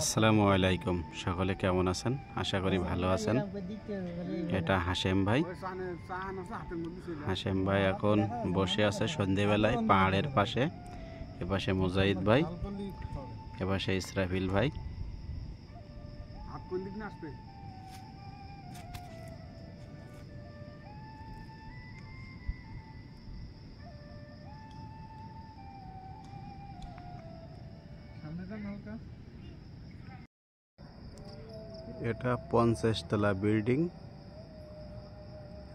আসসালামু আলাইকুম, সকলে কেমন আছেন? আশা করি ভালো আছেন। এটা হাশেম ভাই। হাশেম ভাই এখন বসে আছে সন্ধেবেলায় পাহাড়ের পাশে। এপাশে মুজাহিদ ভাই, এপাশে ইসরাফিল ভাই। এটা 50 তলা বিল্ডিং।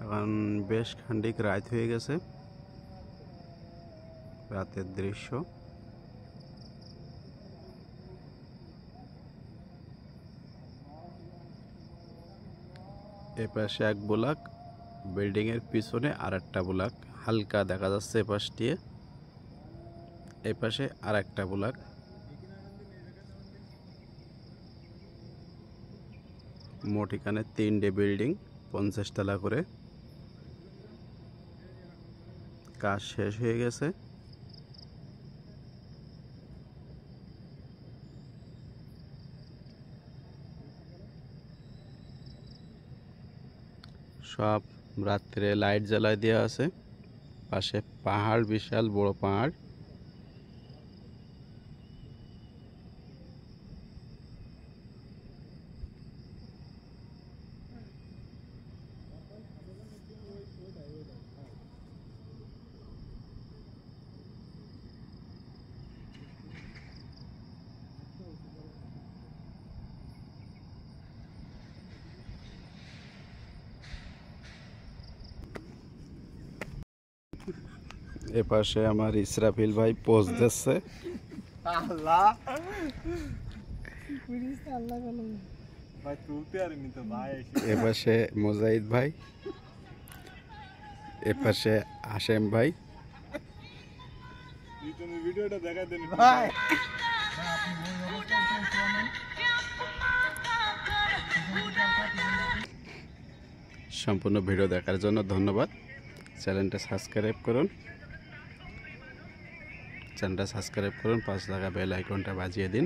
এখন বেশ খানিক রাত হয়ে গেছে, রাতের দৃশ্য। এপাশে এক ব্লক, বিল্ডিং এর পিছনে আরেকটা ব্লক হালকা দেখা যাচ্ছে এপাশ দিয়ে। এপাশে আরেকটা ব্লক। মোট এখানে 3টে বিল্ডিং, 50 তলা করে। কাজ শেষ হয়ে গেছে। সব রাত্রে লাইট জ্বালায় দেওয়া আছে। পাশে পাহাড়, বিশাল বড় পাহাড়। এপাশে আমার ইসরাফিল ভাই পোজ দিচ্ছে। এপাশে মুজাহিদ ভাই, এপাশে হাশেম ভাই। সম্পূর্ণ ভিডিও দেখার জন্য ধন্যবাদ। চ্যানেলটা সাবস্ক্রাইব করুন। পাশে থাকা বেল আইকনটা বাজিয়ে দিন।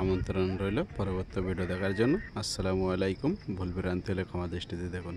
আমন্ত্রণ রইল পরবর্তী ভিডিও দেখার জন্য। আসসালামু আলাইকুম। ভুল ভ্রান্তি হলে ক্ষমা দৃষ্টিতে দেখুন।